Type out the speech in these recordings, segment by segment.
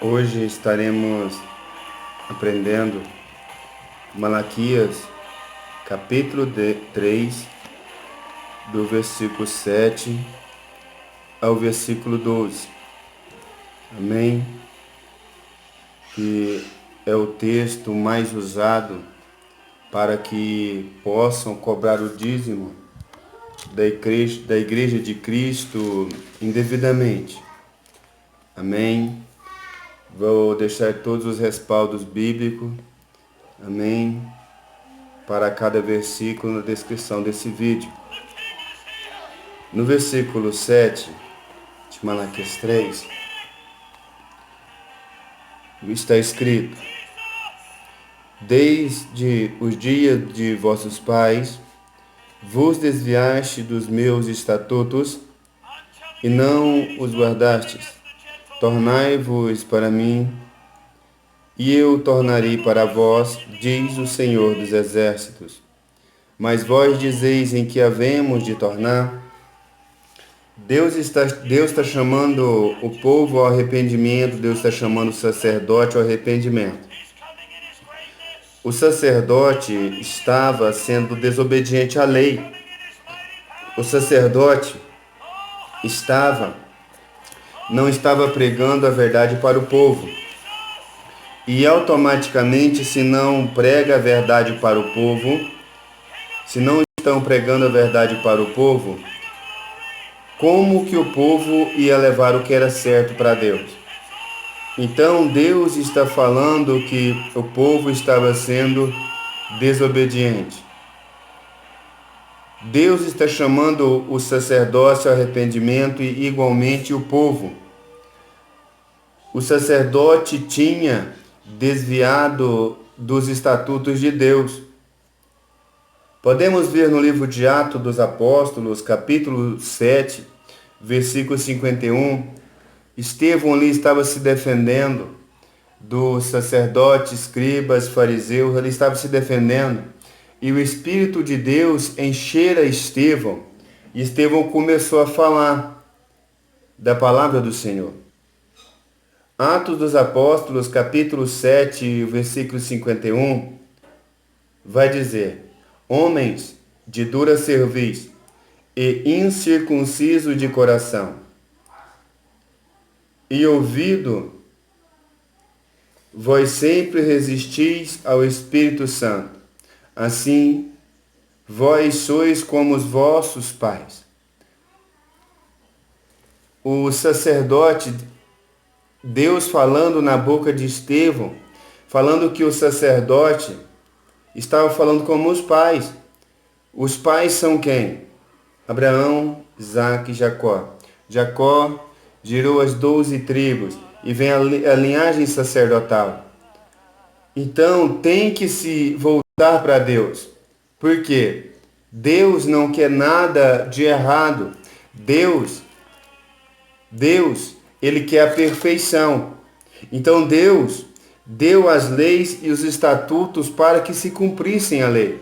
Hoje estaremos aprendendo Malaquias, capítulo 3, do versículo 7 ao versículo 12. Amém? Que é o texto mais usado para que possam cobrar o dízimo da igreja de Cristo indevidamente. Amém? Vou deixar todos os respaldos bíblicos, amém, para cada versículo na descrição desse vídeo. No versículo 7 de Malaquias 3, está escrito: Desde os dias de vossos pais, vos desviaste dos meus estatutos e não os guardastes. Tornai-vos para mim, e eu tornarei para vós, diz o Senhor dos Exércitos. Mas vós dizeis em que havemos de tornar? Deus está chamando o povo ao arrependimento, Deus está chamando o sacerdote ao arrependimento. O sacerdote estava sendo desobediente à lei. O sacerdote não estava pregando a verdade para o povo. E automaticamente, se não prega a verdade para o povo, se não estão pregando a verdade para o povo, como que o povo ia levar o que era certo para Deus? Então Deus está falando que o povo estava sendo desobediente. Deus está chamando o sacerdócio ao arrependimento e igualmente o povo. O sacerdote tinha desviado dos estatutos de Deus. Podemos ver no livro de Atos dos Apóstolos, capítulo 7, versículo 51, Estevão ali estava se defendendo dos sacerdotes, escribas, fariseus, ele estava se defendendo. E o Espírito de Deus enchera Estevão, e Estevão começou a falar da palavra do Senhor. Atos dos Apóstolos, capítulo 7, versículo 51, vai dizer: Homens de dura cerviz e incircunciso de coração, e ouvido, vós sempre resistis ao Espírito Santo. Assim, vós sois como os vossos pais. O sacerdote, Deus falando na boca de Estevão, falando que o sacerdote estava falando como os pais. Os pais são quem? Abraão, Isaque e Jacó. Jacó gerou as 12 tribos e vem a linhagem sacerdotal. Então tem que se voltar para Deus. Por quê? Deus não quer nada de errado. Deus, Ele quer a perfeição. Então Deus deu as leis e os estatutos para que se cumprissem a lei.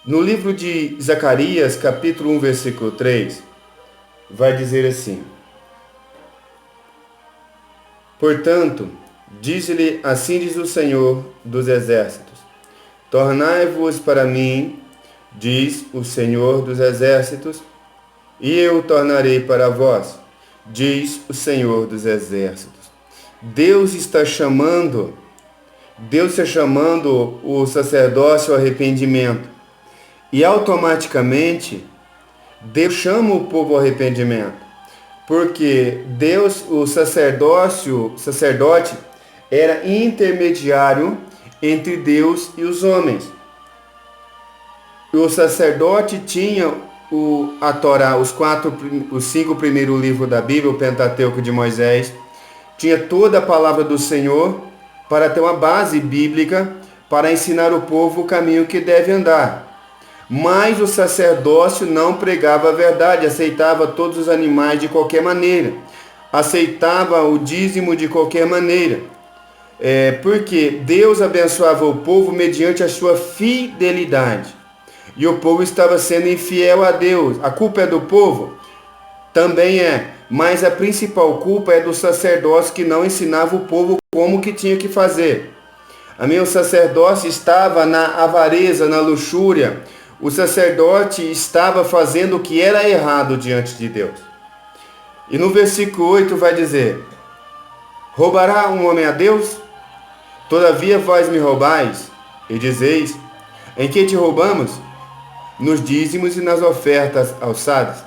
No livro de Zacarias, capítulo 1, versículo 3, vai dizer assim: Portanto, diz-lhe, assim diz o Senhor dos Exércitos, tornai-vos para mim, diz o Senhor dos Exércitos, e eu tornarei para vós, diz o Senhor dos Exércitos. Deus está chamando o sacerdócio ao arrependimento. E automaticamente, Deus chama o povo ao arrependimento. Porque Deus, o sacerdote, era intermediário entre Deus e os homens. O sacerdote tinha a Torá, os 5 primeiros livros da Bíblia, o Pentateuco de Moisés, tinha toda a palavra do Senhor para ter uma base bíblica para ensinar o povo o caminho que deve andar. Mas o sacerdócio não pregava a verdade, aceitava todos os animais de qualquer maneira, aceitava o dízimo de qualquer maneira, porque Deus abençoava o povo mediante a sua fidelidade, e o povo estava sendo infiel a Deus. A culpa é do povo? Também é, mas a principal culpa é do sacerdócio que não ensinava o povo como que tinha que fazer. Amém? O sacerdócio estava na avareza, na luxúria. O sacerdote estava fazendo o que era errado diante de Deus. E no versículo 8 vai dizer: roubará um homem a Deus? Todavia vós me roubais, e dizeis: em que te roubamos? Nos dízimos e nas ofertas alçadas.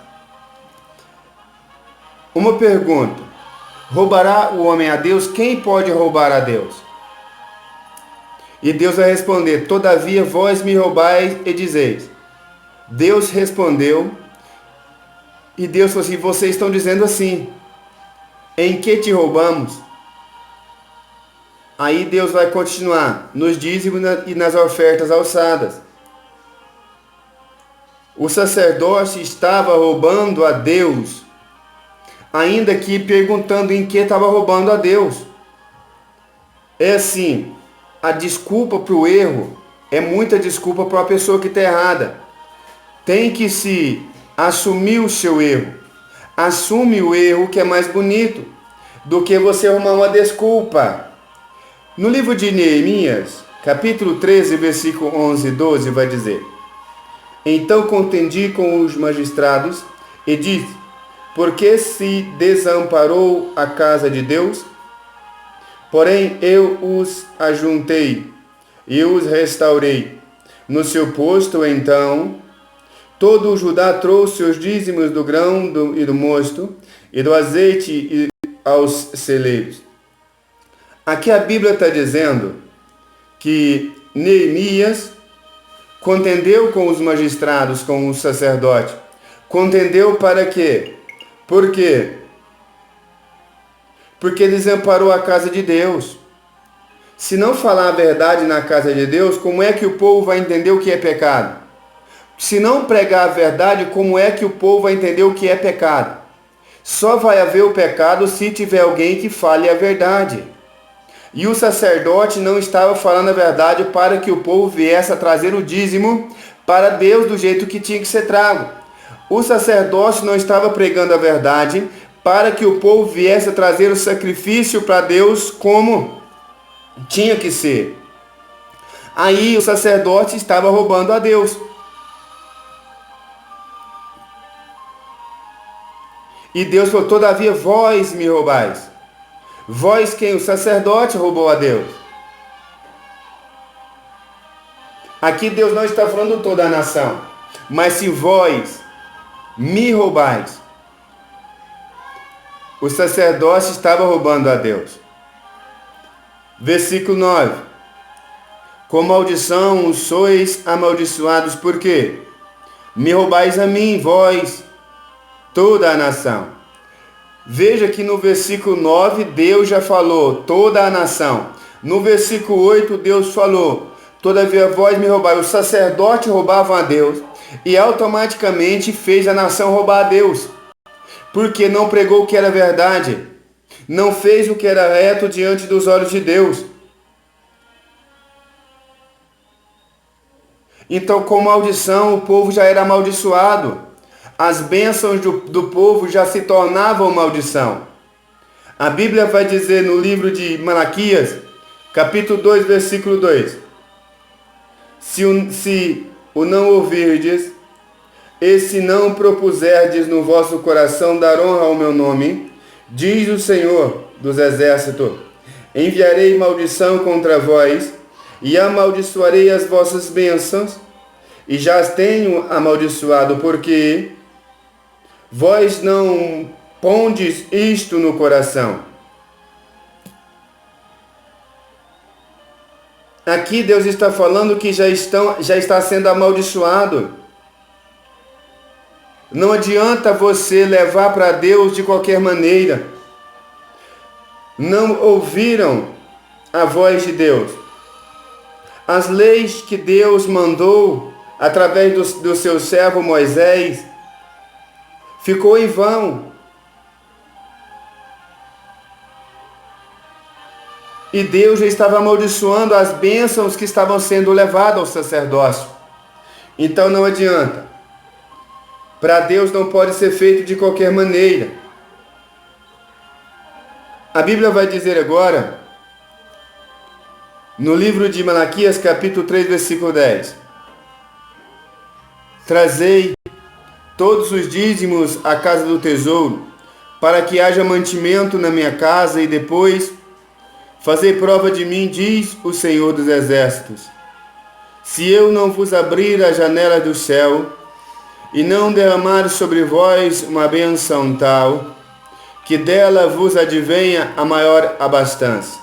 Uma pergunta: roubará o homem a Deus? Quem pode roubar a Deus? E Deus vai responder: todavia vós me roubais e dizeis. Deus respondeu, e Deus falou assim: vocês estão dizendo assim, em que te roubamos? Aí Deus vai continuar, nos dízimos e nas ofertas alçadas. O sacerdote estava roubando a Deus, ainda que perguntando em que estava roubando a Deus. É assim, a desculpa para o erro é muita desculpa para a pessoa que está errada. Tem que se assumir o seu erro. Assume o erro, que é mais bonito do que você arrumar uma desculpa. No livro de Neemias, capítulo 13, versículo 11 e 12, vai dizer: então contendi com os magistrados e disse: por que se desamparou a casa de Deus? Porém eu os ajuntei e os restaurei. No seu posto, então, todo o Judá trouxe os dízimos do grão e do mosto e do azeite aos celeiros. Aqui a Bíblia está dizendo que Neemias contendeu com os magistrados, com o sacerdote. Contendeu para quê? Por quê? Porque desamparou a casa de Deus. Se não falar a verdade na casa de Deus, como é que o povo vai entender o que é pecado? Se não pregar a verdade, como é que o povo vai entender o que é pecado? Só vai haver o pecado se tiver alguém que fale a verdade. E o sacerdote não estava falando a verdade para que o povo viesse a trazer o dízimo para Deus do jeito que tinha que ser trago. O sacerdote não estava pregando a verdade para que o povo viesse a trazer o sacrifício para Deus como tinha que ser. Aí o sacerdote estava roubando a Deus. E Deus falou: todavia vós me roubais. Vós quem? O sacerdote roubou a Deus. Aqui Deus não está falando toda a nação. Mas se vós me roubais, o sacerdote estava roubando a Deus. Versículo 9. Com maldição sois amaldiçoados, por quê? Me roubais a mim, vós, toda a nação. Veja que no versículo 9, Deus já falou, toda a nação. No versículo 8, Deus falou: todavia vós me roubais. O sacerdote roubava a Deus e automaticamente fez a nação roubar a Deus. Porque não pregou o que era verdade. Não fez o que era reto diante dos olhos de Deus. Então, com maldição, o povo já era amaldiçoado. As bênçãos do povo já se tornavam maldição. A Bíblia vai dizer no livro de Malaquias, capítulo 2, versículo 2: se o não ouvirdes, e se não propuserdes no vosso coração dar honra ao meu nome, diz o Senhor dos exércitos, enviarei maldição contra vós, e amaldiçoarei as vossas bênçãos, e já as tenho amaldiçoado, porque vós não pondes isto no coração. Aqui Deus está falando que já está sendo amaldiçoado. Não adianta você levar para Deus de qualquer maneira. Não ouviram a voz de Deus. As leis que Deus mandou através do seu servo Moisés ficou em vão. E Deus já estava amaldiçoando as bênçãos que estavam sendo levadas ao sacerdócio. Então não adianta. Para Deus não pode ser feito de qualquer maneira. A Bíblia vai dizer agora, no livro de Malaquias, capítulo 3, versículo 10. Trazei todos os dízimos à casa do tesouro, para que haja mantimento na minha casa, e depois fazei prova de mim, diz o Senhor dos Exércitos. Se eu não vos abrir a janela do céu, e não derramar sobre vós uma benção tal, que dela vos advenha a maior abastança.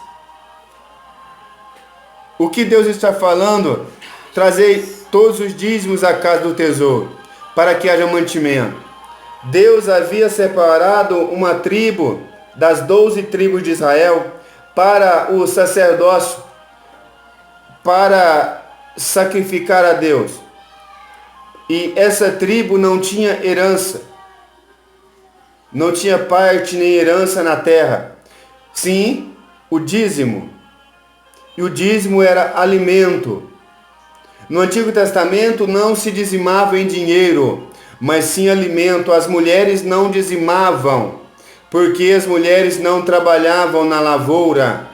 O que Deus está falando? Trazei todos os dízimos à casa do tesouro, para que haja mantimento. Deus havia separado uma tribo das 12 tribos de Israel para o sacerdócio, para sacrificar a Deus. E essa tribo não tinha herança, não tinha parte nem herança na terra. Sim, o dízimo. E o dízimo era alimento. No Antigo Testamento não se dizimava em dinheiro, mas sim alimento. As mulheres não dizimavam, porque as mulheres não trabalhavam na lavoura.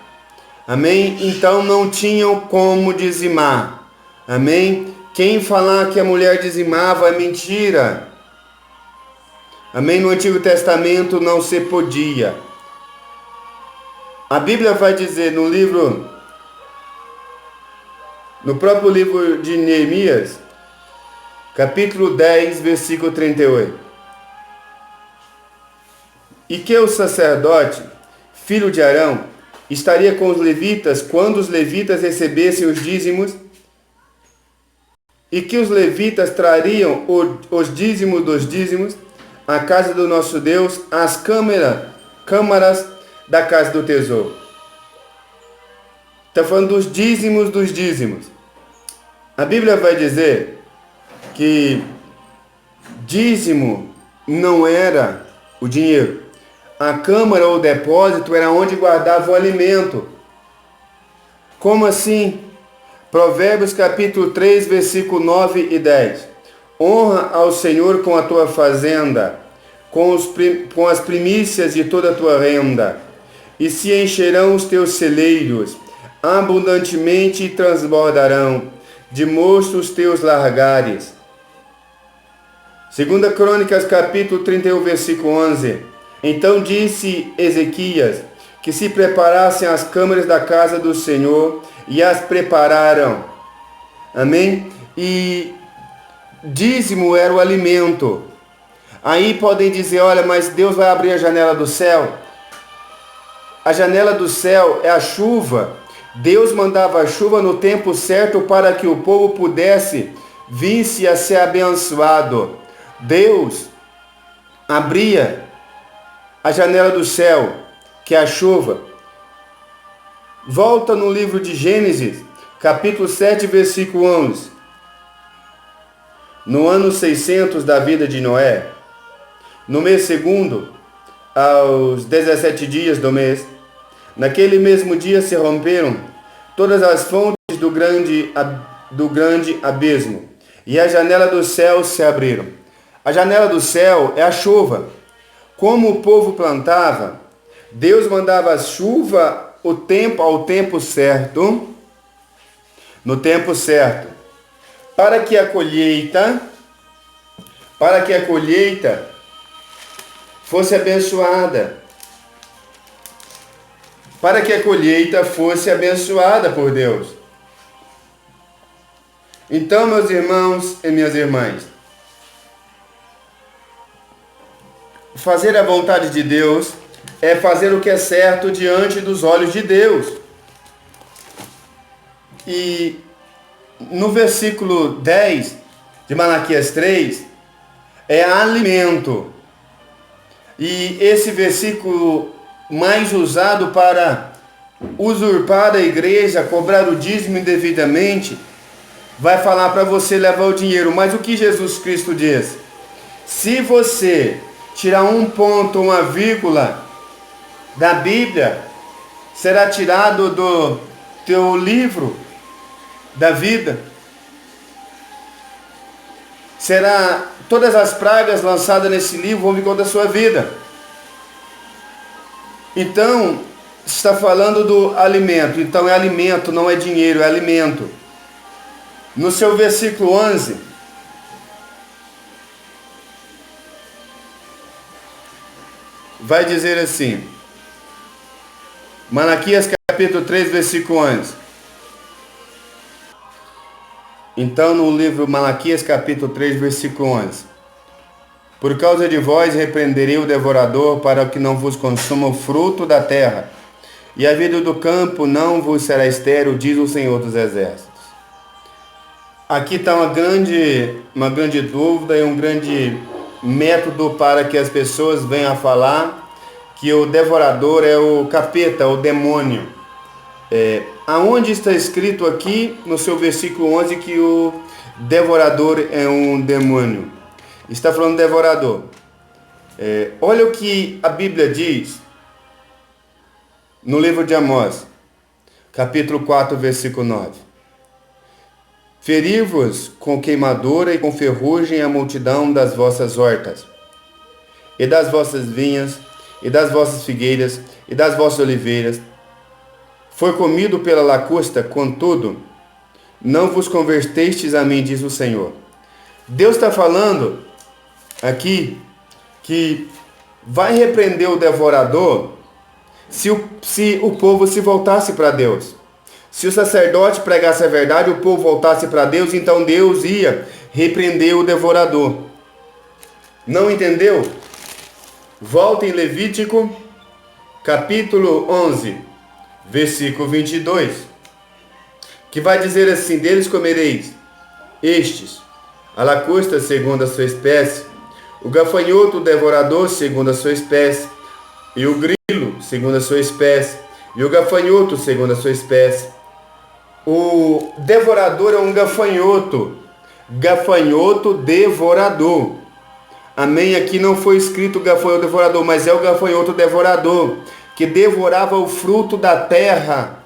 Amém? Então não tinham como dizimar. Amém? Quem falar que a mulher dizimava é mentira. Amém? No Antigo Testamento não se podia. A Bíblia vai dizer no próprio livro de Neemias, capítulo 10, versículo 38. E que o sacerdote, filho de Arão, estaria com os levitas quando os levitas recebessem os dízimos, e que os levitas trariam os dízimos dos dízimos à casa do nosso Deus, às câmaras da casa do tesouro. Está falando dos dízimos dos dízimos. A Bíblia vai dizer que dízimo não era o dinheiro. A câmara ou depósito era onde guardava o alimento. Como assim? Provérbios capítulo 3, versículo 9 e 10. Honra ao Senhor com a tua fazenda, com as primícias de toda a tua renda, e se encherão os teus celeiros, abundantemente transbordarão, de mosto os teus largares. 2 Crônicas capítulo 31, versículo 11. Então disse Ezequias que se preparassem as câmaras da casa do Senhor, e as prepararam. Amém? E dízimo era o alimento. Aí podem dizer, olha, mas Deus vai abrir a janela do céu. A janela do céu é a chuva. Deus mandava a chuva no tempo certo para que o povo pudesse vir-se a ser abençoado. Deus abria a janela do céu, que é a chuva. Volta no livro de Gênesis, capítulo 7, versículo 11. No ano 600 da vida de Noé, no mês segundo, aos 17 dias do mês, naquele mesmo dia se romperam todas as fontes do grande abismo, e a janela do céu se abriram. A janela do céu é a chuva. Como o povo plantava, Deus mandava a chuva ao tempo certo, no tempo certo, para que a colheita fosse abençoada. Para que a colheita fosse abençoada por Deus. Então, meus irmãos e minhas irmãs, fazer a vontade de Deus é fazer o que é certo diante dos olhos de Deus. E no versículo 10 de Malaquias 3, é alimento. E esse versículo mais usado para usurpar a igreja, cobrar o dízimo indevidamente, vai falar para você levar o dinheiro. Mas o que Jesus Cristo diz? Se você tirar um ponto, uma vírgula da Bíblia, será tirado do teu livro da vida. Será todas as pragas lançadas nesse livro vão vir contra a sua vida. Então, está falando do alimento. Então é alimento, não é dinheiro, é alimento. No seu versículo 11, vai dizer assim, Malaquias capítulo 3, versículo 11. Então, no livro Malaquias capítulo 3, versículo 11. Por causa de vós repreenderei o devorador, para que não vos consuma o fruto da terra, e a vida do campo não vos será estéril, diz o Senhor dos Exércitos. Aqui está uma grande dúvida e um grande método para que as pessoas venham a falar que o devorador é o capeta, o demônio. Aonde está escrito aqui no seu versículo 11 que o devorador é um demônio? Está falando devorador. Olha o que a Bíblia diz no livro de Amós, capítulo 4, versículo 9. Feri-vos com queimadura e com ferrugem a multidão das vossas hortas, e das vossas vinhas, e das vossas figueiras, e das vossas oliveiras. Foi comido pela lacusta, contudo, não vos convertestes a mim, diz o Senhor. Deus está falando aqui que vai repreender o devorador se o povo se voltasse para Deus. Se o sacerdote pregasse a verdade, o povo voltasse para Deus, então Deus ia repreender o devorador. Não entendeu? Volta em Levítico, capítulo 11, versículo 22, que vai dizer assim: deles comereis estes, a lacusta segundo a sua espécie, o gafanhoto, o devorador segundo a sua espécie, e o grilo segundo a sua espécie, e o gafanhoto segundo a sua espécie. O devorador é um gafanhoto, gafanhoto devorador. Amém? Aqui não foi escrito gafanhoto devorador, mas é o gafanhoto devorador, que devorava o fruto da terra,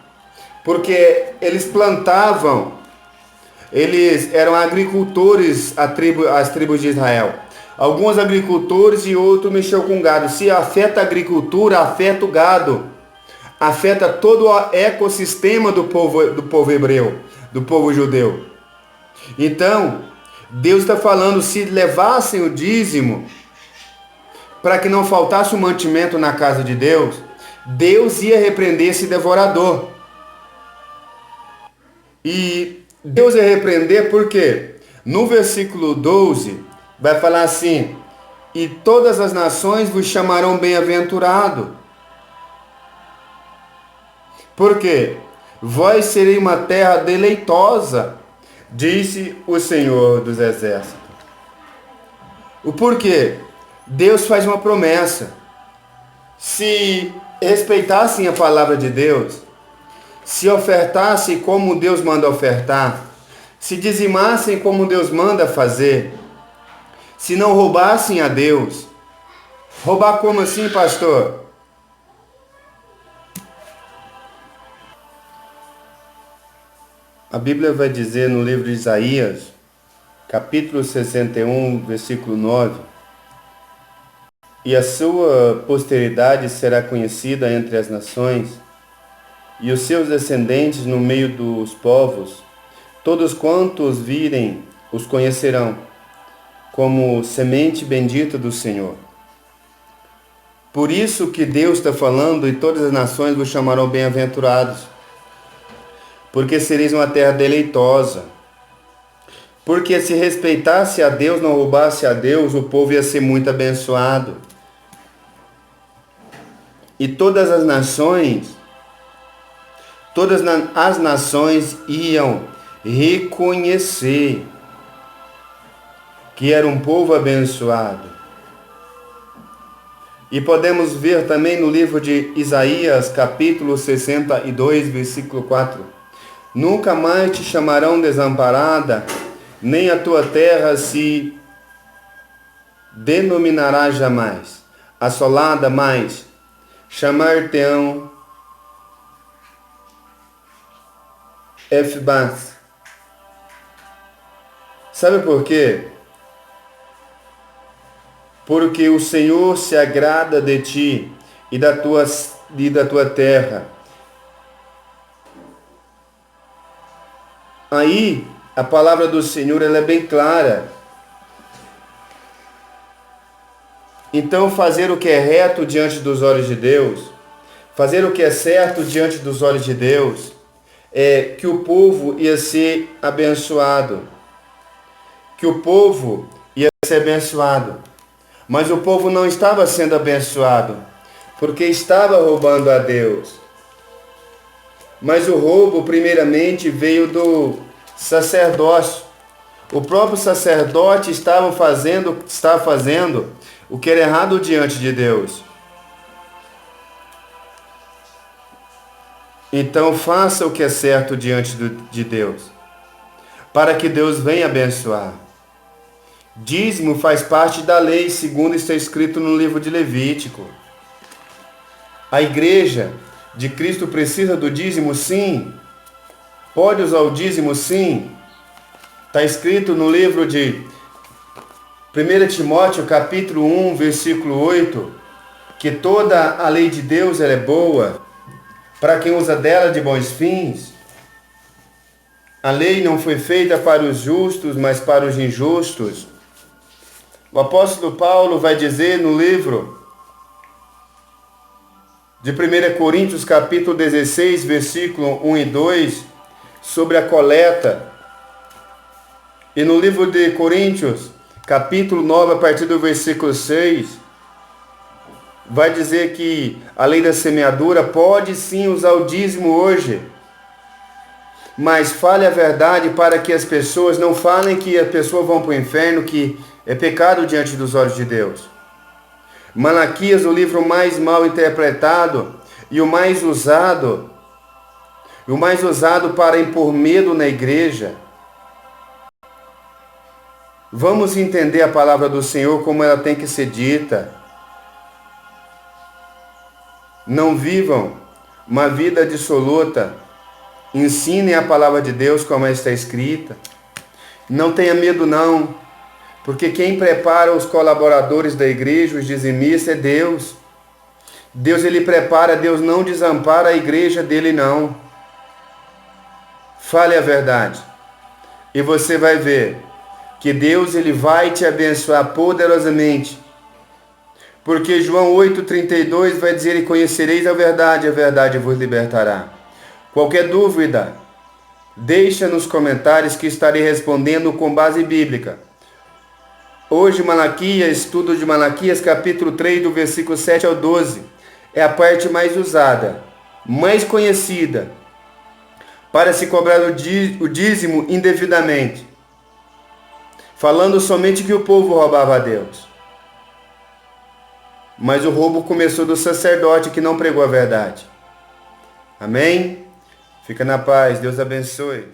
porque eles plantavam, eles eram agricultores, as tribos de Israel. Alguns agricultores e outros mexeu com gado. Se afeta a agricultura, afeta o gado. Afeta todo o ecossistema do povo hebreu, do povo judeu. Então, Deus está falando, se levassem o dízimo, para que não faltasse o mantimento na casa de Deus, Deus ia repreender esse devorador. E Deus ia repreender porque no versículo 12 vai falar assim: e todas as nações vos chamarão bem-aventurado. Por quê? Vós sereis uma terra deleitosa, disse o Senhor dos Exércitos. O porquê? Deus faz uma promessa. Se respeitassem a palavra de Deus, se ofertassem como Deus manda ofertar, se dizimassem como Deus manda fazer, se não roubassem a Deus. Roubar como assim, pastor? A Bíblia vai dizer no livro de Isaías, capítulo 61, versículo 9, e a sua posteridade será conhecida entre as nações, e os seus descendentes no meio dos povos, todos quantos virem os conhecerão, como semente bendita do Senhor. Por isso que Deus está falando, e todas as nações vos chamarão bem-aventurados, porque sereis uma terra deleitosa. Porque se respeitasse a Deus, não roubasse a Deus, o povo ia ser muito abençoado. E todas as nações iam reconhecer que era um povo abençoado. E podemos ver também no livro de Isaías, capítulo 62, versículo 4. Nunca mais te chamarão desamparada, nem a tua terra se denominará jamais assolada, mas chamar-te-ão Efbaz. Sabe por quê? porque o Senhor se agrada de ti e da tua terra. Aí, a palavra do Senhor ela é bem clara. Então, fazer o que é reto diante dos olhos de Deus, fazer o que é certo diante dos olhos de Deus, é que o povo ia ser abençoado. Que o povo ia ser abençoado. Mas o povo não estava sendo abençoado, porque estava roubando a Deus. Mas o roubo, primeiramente, veio do sacerdócio. O próprio sacerdote está fazendo o que era errado diante de Deus. Então faça o que é certo diante de Deus, para que Deus venha abençoar. Dízimo faz parte da lei, segundo está escrito no livro de Levítico. A igreja de Cristo precisa do dízimo, sim. Pode usar o dízimo, sim. Está escrito no livro de 1 Timóteo, capítulo 1, versículo 8, que toda a lei de Deus ela é boa, para quem usa dela de bons fins. A lei não foi feita para os justos, mas para os injustos. O apóstolo Paulo vai dizer no livro de 1 Coríntios, capítulo 16, versículo 1 e 2, sobre a coleta. E no livro de Coríntios, capítulo 9, a partir do versículo 6, vai dizer que a lei da semeadura pode sim usar o dízimo hoje, mas fale a verdade para que as pessoas não falem que as pessoas vão para o inferno, que é pecado diante dos olhos de Deus. Malaquias, o livro mais mal interpretado e o mais usado para impor medo na igreja. Vamos entender a palavra do Senhor como ela tem que ser dita. Não vivam uma vida dissoluta. Ensinem a palavra de Deus como ela está escrita. Não tenha medo não, porque quem prepara os colaboradores da igreja, os dizimistas, é Deus. Deus ele prepara, Deus não desampara a igreja dele não. Fale a verdade. E você vai ver que Deus ele vai te abençoar poderosamente. Porque João 8,32 vai dizer: e conhecereis a verdade vos libertará. Qualquer dúvida, deixa nos comentários que estarei respondendo com base bíblica. Hoje Malaquias, estudo de Malaquias, capítulo 3, do versículo 7 ao 12. É a parte mais usada, mais conhecida, para se cobrar o dízimo indevidamente. Falando somente que o povo roubava a Deus. Mas o roubo começou do sacerdote que não pregou a verdade. Amém? Fica na paz, Deus abençoe.